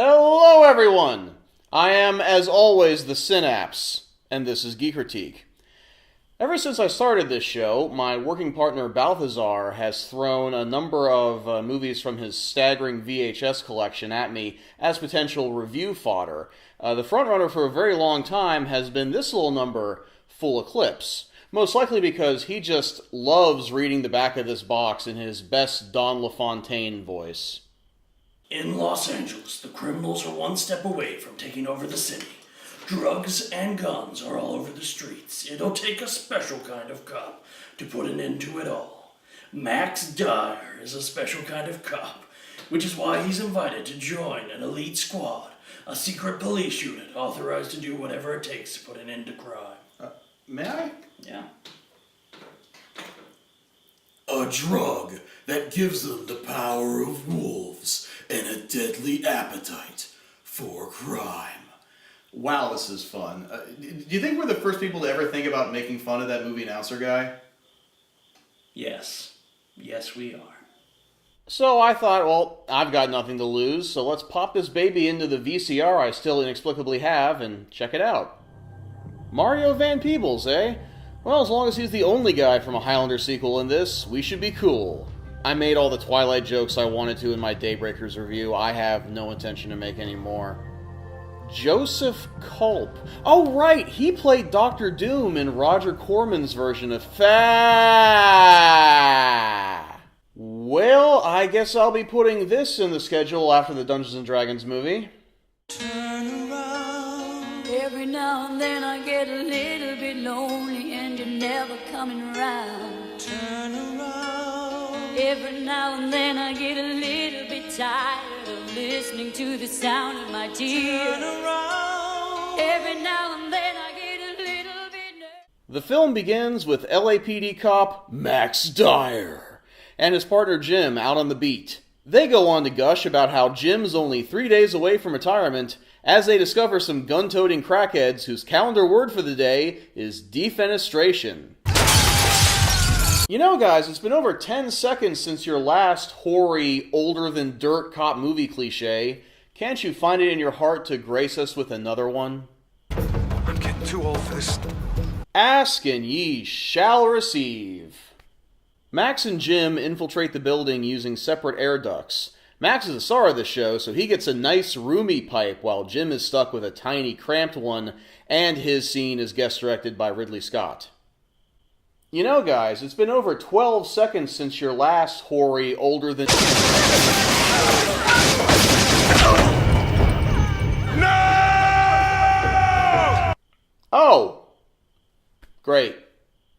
Hello everyone! I am, as always, TheSynapZe, and this is Geek Criteek. Ever since I started this show, my working partner Balthazar has thrown a number of movies from his staggering VHS collection at me as potential review fodder. The frontrunner for a very long time has been this little number, Full Eclipse. Most likely because he just loves reading the back of this box in his best Don LaFontaine voice. In Los Angeles, the criminals are one step away from taking over the city. Drugs and guns are all over the streets. It'll take a special kind of cop to put an end to it all. Max Dyer is a special kind of cop, which is why he's invited to join an elite squad, a secret police unit authorized to do whatever it takes to put an end to crime. May I? Yeah. A drug that gives them the power of wolves and a deadly appetite for crime. Wow, this is fun. Do you think we're the first people to ever think about making fun of that movie announcer guy? Yes. Yes, we are. So I thought, well, I've got nothing to lose, so let's pop this baby into the VCR I still inexplicably have and check it out. Mario Van Peebles, eh? Well, as long as he's the only guy from a Highlander sequel in this, we should be cool. I made all the Twilight jokes I wanted to in my Daybreakers review. I have no intention to make any more. Joseph Culp. Oh, right! He played Dr. Doom in Roger Corman's version of Well, I guess I'll be putting this in the schedule after the Dungeons & Dragons movie. Turn around. Every now and then I get a little bit lonely and you're never coming around. Turn around. Every now and then I get a little bit tired of listening to the sound of my tears. Turn around. Every now and then I get a little bit nervous. The film begins with LAPD cop Max Dyer and his partner Jim out on the beat. They go on to gush about how Jim's only 3 days away from retirement as they discover some gun-toting crackheads whose calendar word for the day is defenestration. You know, guys, it's been over 10 seconds since your last hoary, older-than-dirt cop movie cliche. Can't you find it in your heart to grace us with another one? I'm getting too old for this. Ask and ye shall receive. Max and Jim infiltrate the building using separate air ducts. Max is the star of the show, so he gets a nice roomy pipe while Jim is stuck with a tiny cramped one, and his scene is guest directed by Ridley Scott. You know, guys, it's been over 12 seconds since your last hoary, older than... No! Oh! Great.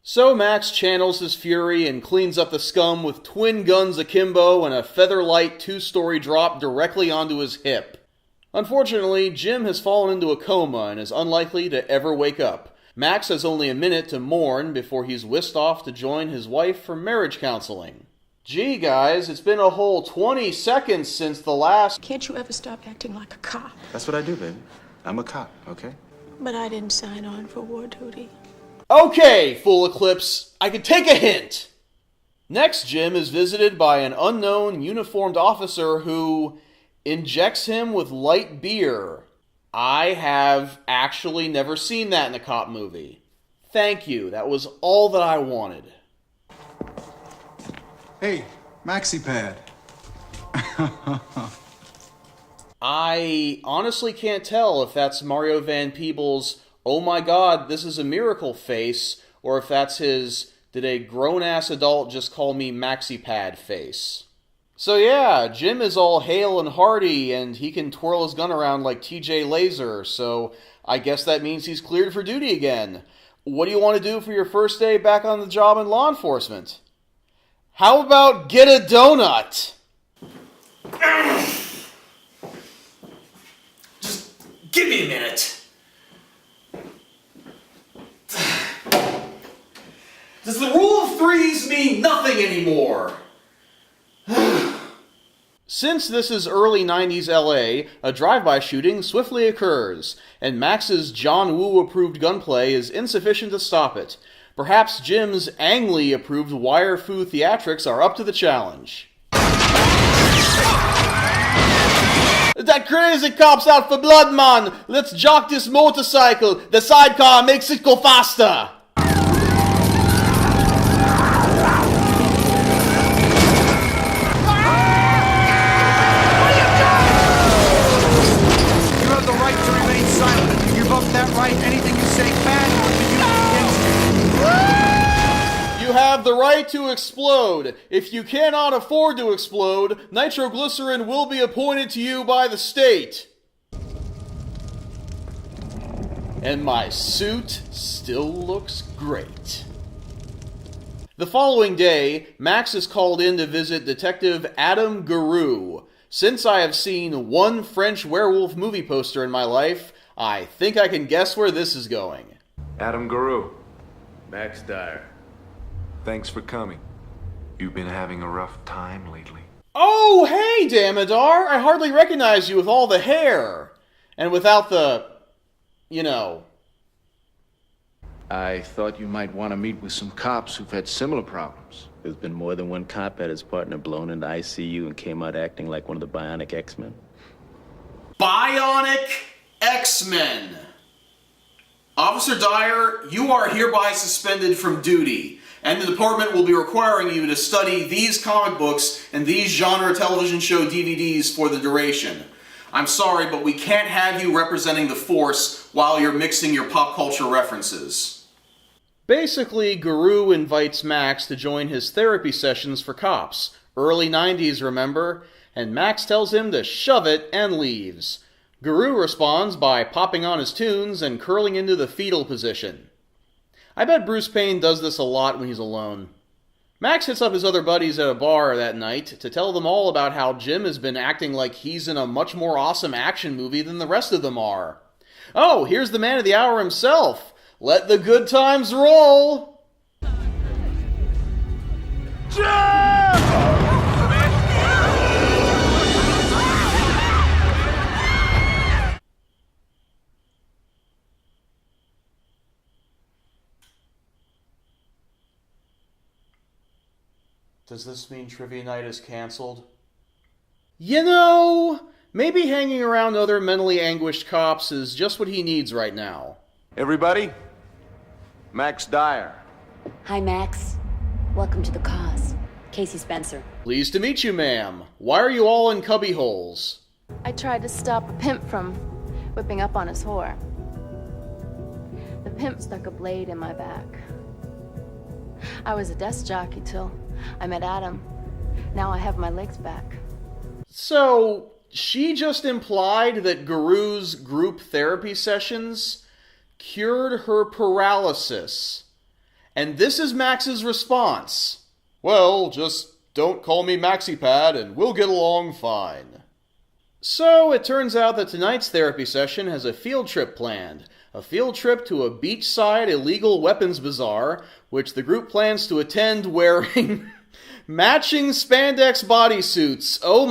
So Max channels his fury and cleans up the scum with twin guns akimbo and a featherlight 2-story drop directly onto his hip. Unfortunately, Jim has fallen into a coma and is unlikely to ever wake up. Max has only a minute to mourn before he's whisked off to join his wife for marriage counseling. Gee, guys, it's been a whole 20 seconds since the last... Can't you ever stop acting like a cop? That's what I do, baby. I'm a cop, okay? But I didn't sign on for war duty. Okay, Full Eclipse, I can take a hint! Next, Jim is visited by an unknown uniformed officer who injects him with light beer. I have actually never seen that in a cop movie. Thank you, that was all that I wanted. Hey, MaxiPad. I honestly can't tell if that's Mario Van Peebles' "Oh my god, this is a miracle" face, or if that's his "did a grown-ass adult just call me MaxiPad" face. So yeah, Jim is all hale and hearty, and he can twirl his gun around like TJ Laser, so I guess that means he's cleared for duty again. What do you want to do for your first day back on the job in law enforcement? How about get a donut? Just give me a minute. Does the rule of threes mean nothing anymore? Since this is early 90s LA, a drive-by shooting swiftly occurs, and Max's John Woo-approved gunplay is insufficient to stop it. Perhaps Jim's Ang Lee-approved wire-fu theatrics are up to the challenge. That crazy cop's out for blood, man! Let's jock this motorcycle! The sidecar makes it go faster! You have the right to remain silent. If you give up that right, anything you say can or be used against you. You have the right to explode. If you cannot afford to explode, nitroglycerin will be appointed to you by the state. And my suit still looks great. The following day, Max is called in to visit Detective Adam Garou. Since I have seen one French werewolf movie poster in my life, I think I can guess where this is going. Adam Garou, Max Dyer. thanks for coming. You've been having a rough time lately. Oh, hey, Damodar! I hardly recognize you with all the hair. And without the... you know... I thought you might want to meet with some cops who've had similar problems. There's been more than one cop had his partner blown into ICU and came out acting like one of the Bionic X-Men. Bionic X-Men! Officer Dyer, you are hereby suspended from duty, and the department will be requiring you to study these comic books and these genre television show DVDs for the duration. I'm sorry, but we can't have you representing the Force while you're mixing your pop culture references. Basically, Garou invites Max to join his therapy sessions for cops. Early 90s, remember? And Max tells him to shove it and leaves. Garou responds by popping on his tunes and curling into the fetal position. I bet Bruce Payne does this a lot when he's alone. Max hits up his other buddies at a bar that night to tell them all about how Jim has been acting like he's in a much more awesome action movie than the rest of them are. Oh, here's the man of the hour himself! Let the good times roll! Does this mean Trivia Night is cancelled? You know, maybe hanging around other mentally anguished cops is just what he needs right now. Everybody, Max Dyer. Hi, Max. Welcome to the cause. Casey Spencer. Pleased to meet you, ma'am. Why are you all in cubby holes? I tried to stop a pimp from whipping up on his whore. The pimp stuck a blade in my back. I was a desk jockey till I met Adam. Now I have my legs back. So, she just implied that Garou's group therapy sessions cured her paralysis. And this is Max's response. Well, just don't call me MaxiPad and we'll get along fine. So, it turns out that tonight's therapy session has a field trip planned. A field trip to a beachside illegal weapons bazaar, which the group plans to attend wearing matching spandex bodysuits. Oh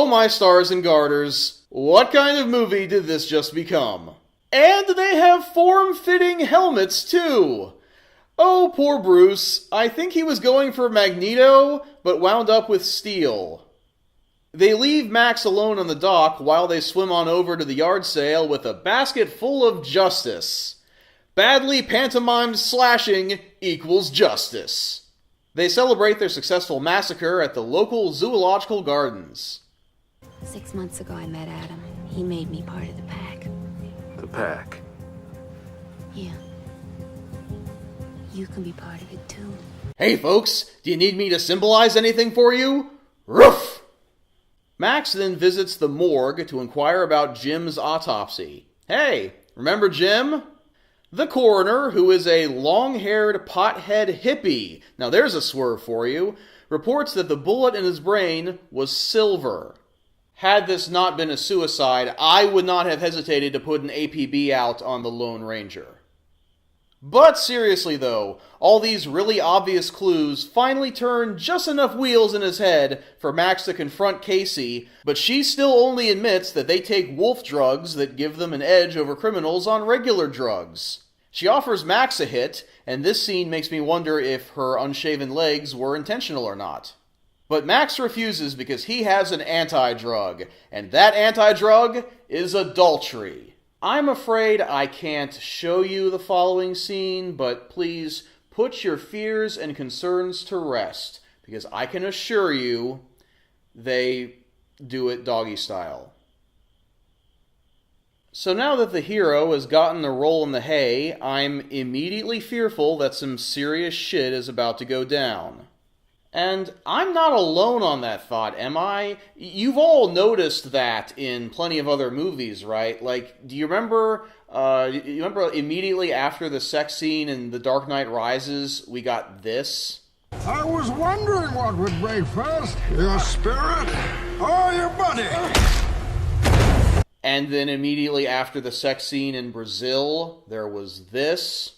my stars and garters. What kind of movie did this just become? And they have form-fitting helmets, too. Oh, poor Bruce. I think he was going for Magneto, but wound up with steel. They leave Max alone on the dock while they swim on over to the yard sale with a basket full of justice. Badly pantomimed slashing equals justice. They celebrate their successful massacre at the local zoological gardens. 6 months ago, I met Adam. He made me part of the pack. The pack. Yeah. You can be part of it, too. Hey, folks, do you need me to symbolize anything for you? Roof! Max then visits the morgue to inquire about Jim's autopsy. Hey, remember Jim? The coroner, who is a long-haired pothead hippie, now there's a swerve for you, reports that the bullet in his brain was silver. Had this not been a suicide, I would not have hesitated to put an APB out on the Lone Ranger. But seriously though, all these really obvious clues finally turn just enough wheels in his head for Max to confront Casey, but she still only admits that they take wolf drugs that give them an edge over criminals on regular drugs. She offers Max a hit, and this scene makes me wonder if her unshaven legs were intentional or not. But Max refuses because he has an anti-drug, and that anti-drug is adultery. I'm afraid I can't show you the following scene, but please put your fears and concerns to rest, because I can assure you they do it doggy style. So now that the hero has gotten a roll in the hay, I'm immediately fearful that some serious shit is about to go down. And I'm not alone on that thought, am I? You've all noticed that in plenty of other movies, right? Like, do you remember immediately after the sex scene in The Dark Knight Rises, we got this? I was wondering what would break first, your spirit or your body. And then immediately after the sex scene in Brazil, there was this.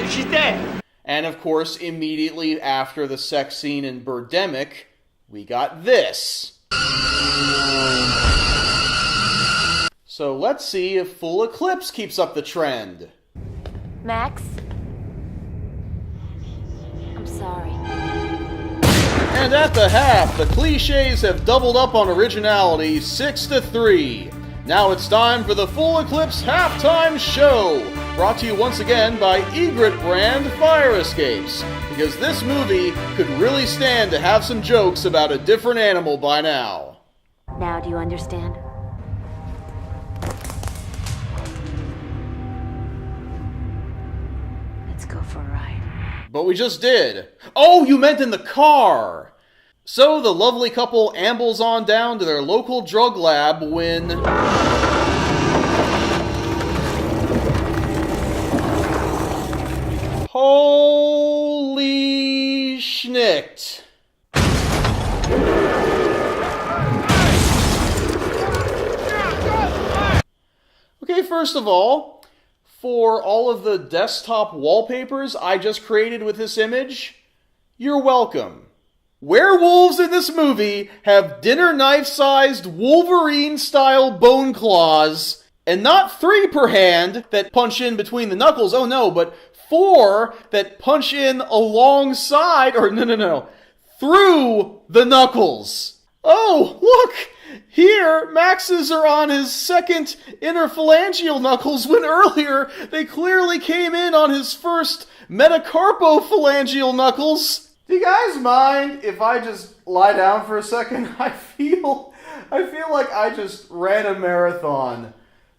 She's dead. And of course, immediately after the sex scene in Birdemic, we got this. So let's see if full Eclipse keeps up the trend. Max? I'm sorry. And at the half, the cliches have doubled up on originality, 6-3. Now it's time for the Full Eclipse halftime show, brought to you once again by Egret brand fire escapes, because this movie could really stand to have some jokes about a different animal by now. Now do you understand? Let's go for a ride. But we just did. Oh, you meant in the car! So the lovely couple ambles on down to their local drug lab when... Holy schnicked. Okay, first of all, for all of the desktop wallpapers I just created with this image, you're welcome. Werewolves in this movie have dinner knife-sized Wolverine-style bone claws, and not 3 per hand that punch in between the knuckles, oh no, but 4 that punch in alongside, or no, through the knuckles. Oh, look! Here, Max's are on his second interphalangeal knuckles, when earlier they clearly came in on his first metacarpophalangeal knuckles. Do you guys mind if I just lie down for a second? I feel like I just ran a marathon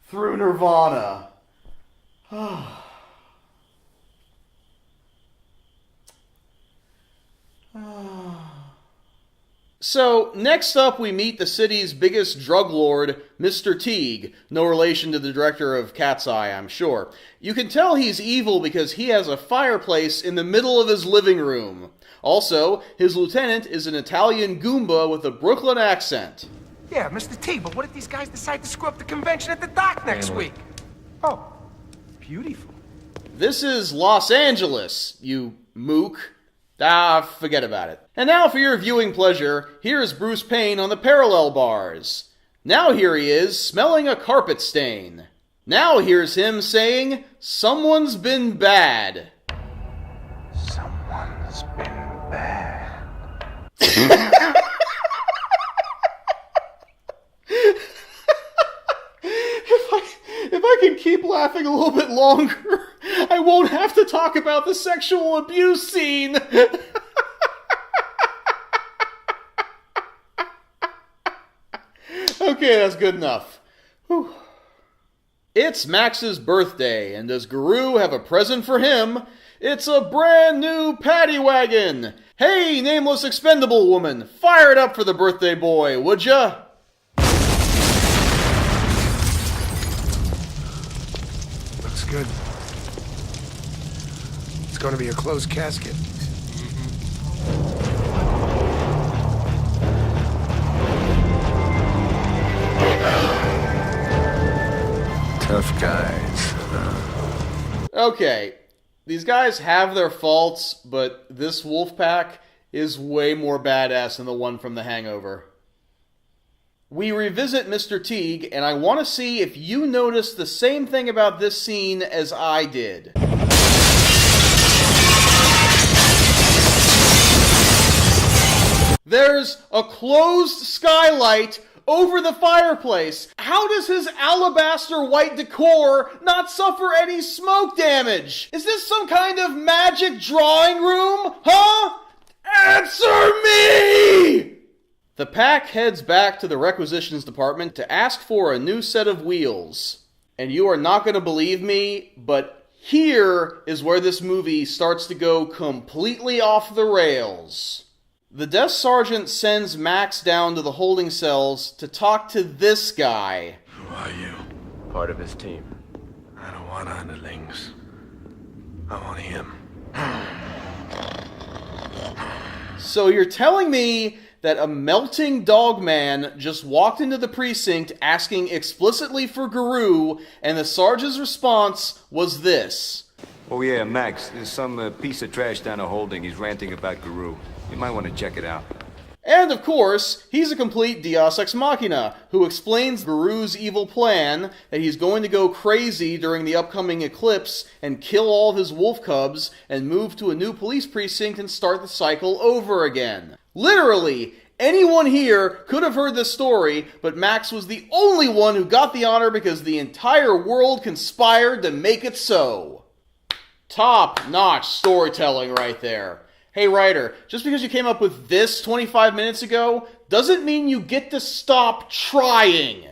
through Nirvana. So, next up we meet the city's biggest drug lord, Mr. Teague. No relation to the director of Cat's Eye, I'm sure. You can tell he's evil because he has a fireplace in the middle of his living room. Also, his lieutenant is an Italian Goomba with a Brooklyn accent. Yeah, Mr. T, but what if these guys decide to screw up the convention at the dock next week? Oh, beautiful. This is Los Angeles, you mook. Forget about it. And now for your viewing pleasure, here's Bruce Payne on the parallel bars. Now here he is, smelling a carpet stain. Now here's him saying, "Someone's been bad." Someone's been bad. If I can keep laughing a little bit longer, I won't have to talk about the sexual abuse scene. Okay, that's good enough. Whew. It's Max's birthday, and does Guru have a present for him? It's a brand new paddy wagon. Hey, nameless expendable woman, fire it up for the birthday boy, would ya? Looks good. It's going to be a closed casket. Tough guys. Okay, these guys have their faults, but this wolf pack is way more badass than the one from The Hangover. we revisit Mr. Teague, and I want to see if you noticed the same thing about this scene as I did. There's a closed skylight over the fireplace. How does his alabaster white decor not suffer any smoke damage? Is this some kind of magic drawing room? Huh? Answer me! The pack heads back to the requisitions department to ask for a new set of wheels. And you are not going to believe me, but here is where this movie starts to go completely off the rails. The desk sergeant sends Max down to the holding cells to talk to this guy. Who are you? Part of his team. I don't want underlings. I want him. So you're telling me that a melting dog man just walked into the precinct asking explicitly for Guru, and the sergeant's response was this. Oh yeah, Max, there's some piece of trash down a holding. He's ranting about Guru. You might want to check it out. And of course, he's a complete Deus Ex Machina, who explains Guru's evil plan that he's going to go crazy during the upcoming Eclipse and kill all of his wolf cubs and move to a new police precinct and start the cycle over again. Literally, anyone here could have heard this story, but Max was the only one who got the honor because the entire world conspired to make it so. Top-notch storytelling right there. Hey writer, just because you came up with this 25 minutes ago, doesn't mean you get to stop trying.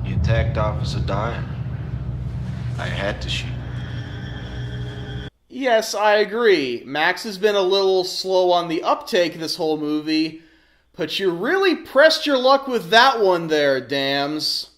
You attacked Officer Dyer. I had to shoot. Yes, I agree. Max has been a little slow on the uptake this whole movie, but you really pressed your luck with that one there, Dams.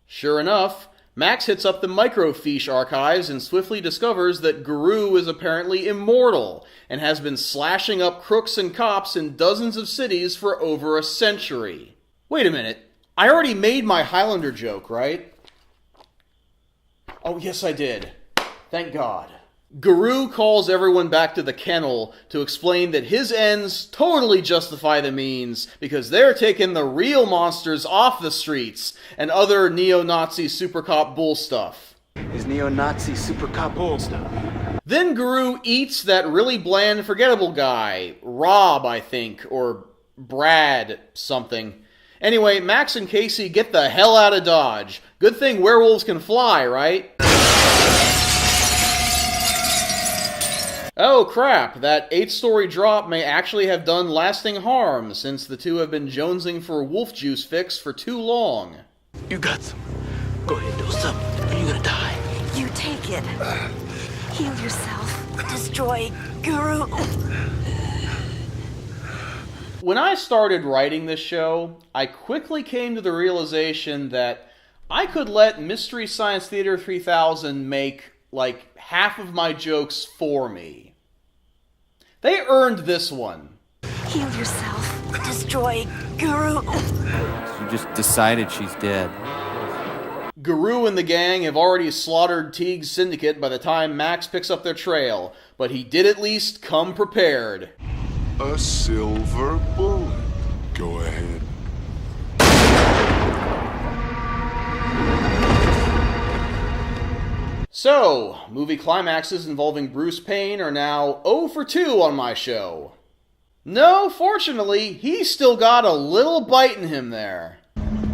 Sure enough, Max hits up the microfiche archives and swiftly discovers that Guru is apparently immortal and has been slashing up crooks and cops in dozens of cities for over a century. Wait a minute, I already made my Highlander joke, right? Oh, yes I did. Thank God. Guru calls everyone back to the kennel to explain that his ends totally justify the means because they're taking the real monsters off the streets and other neo-Nazi super cop bull stuff. Is neo-Nazi super cop bull stuff. Then Guru eats that really bland, forgettable guy. Rob, I think, or Brad something. Anyway, Max and Casey get the hell out of Dodge. Good thing werewolves can fly, right? Oh crap, that 8-story drop may actually have done lasting harm, since the two have been jonesing for a wolf juice fix for too long. You got some. Go ahead, do something, or you're gonna die. You take it. Heal yourself. Destroy Guru. When I started writing this show, I quickly came to the realization that I could let Mystery Science Theater 3000 make, like, half of my jokes for me. They earned this one. Heal yourself. Destroy Guru. You just decided she's dead. Guru and the gang have already slaughtered Teague's syndicate by the time Max picks up their trail, but he did at least come prepared. A silver bullet. Go ahead. So, movie climaxes involving Bruce Payne are now 0 for 2 on my show. No, fortunately, he's still got a little bite in him there.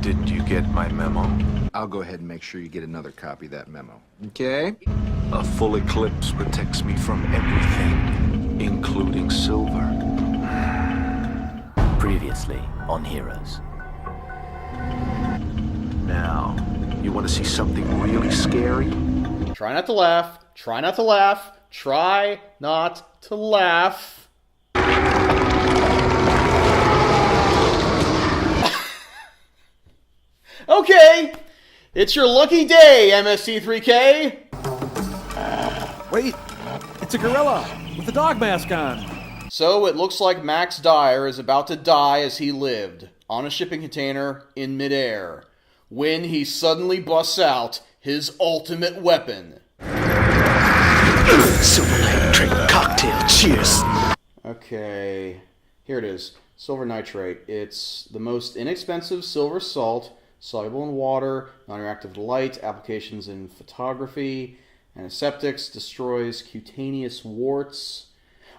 Did you get my memo? I'll go ahead and make sure you get another copy of that memo. Okay? A full eclipse protects me from everything, including silver. Previously on Heroes. Now, you want to see something really scary? Try not to laugh. Try not to laugh. Try not to laugh. Okay, it's your lucky day, MST3K. Wait, it's a gorilla with a dog mask on. So it looks like Max Dyer is about to die as he lived, on a shipping container in midair, when he suddenly busts out his ultimate weapon. Silver Lake drink cocktail, cheers. Okay, here it is. Silver nitrate. It's the most inexpensive silver salt, soluble in water, non-reactive to light, applications in photography, antiseptics, destroys cutaneous warts.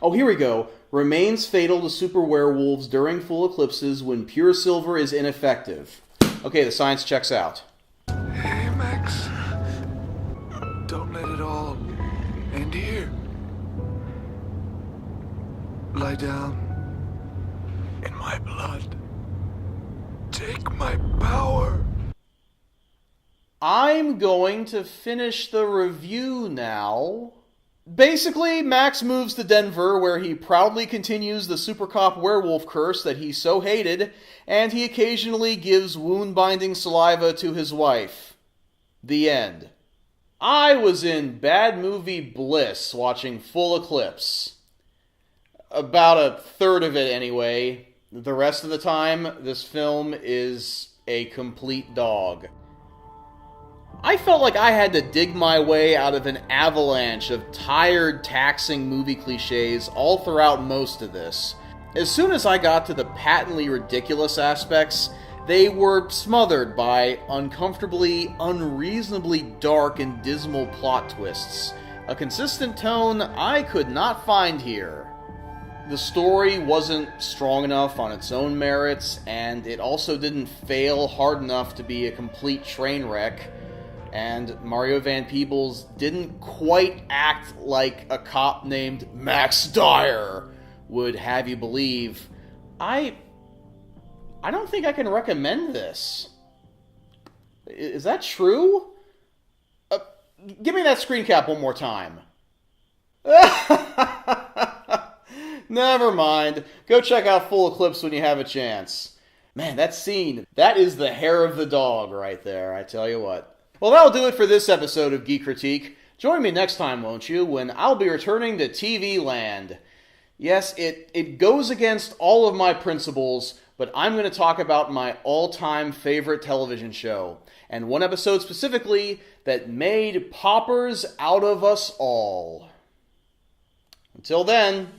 Oh, here we go. Remains fatal to super werewolves during full eclipses when pure silver is ineffective. Okay, the science checks out. Hey, Max. Don't let it all end here. Lie down in my blood. Take my power. I'm going to finish the review now. Basically, Max moves to Denver, where he proudly continues the super cop werewolf curse that he so hated, and he occasionally gives wound-binding saliva to his wife. The end. I was in bad movie bliss watching Full Eclipse. About a third of it, anyway. The rest of the time, this film is a complete dog. I felt like I had to dig my way out of an avalanche of tired, taxing movie cliches all throughout most of this. As soon as I got to the patently ridiculous aspects, they were smothered by uncomfortably, unreasonably dark and dismal plot twists. A consistent tone I could not find here. The story wasn't strong enough on its own merits, and it also didn't fail hard enough to be a complete train wreck. And Mario Van Peebles didn't quite act like a cop named Max Dyer would have you believe. I don't think I can recommend this. Is that true? Give me that screen cap one more time. Never mind. Go check out Full Eclipse when you have a chance. Man, that scene, that is the hair of the dog right there, I tell you what. Well, that'll do it for this episode of Geek Criteek. Join me next time, won't you, when I'll be returning to TV land. Yes, it goes against all of my principles, but I'm going to talk about my all-time favorite television show, and one episode specifically that made poppers out of us all. Until then...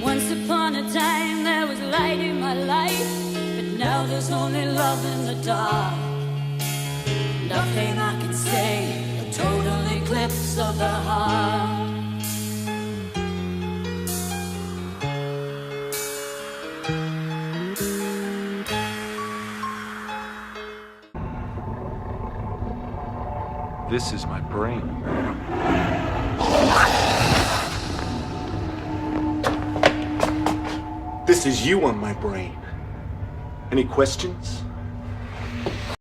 Once upon a time there was light in my life, but now there's only love in the dark. Nothing I can say, a total eclipse of the heart. This is my brain. This is you on my brain. Any questions?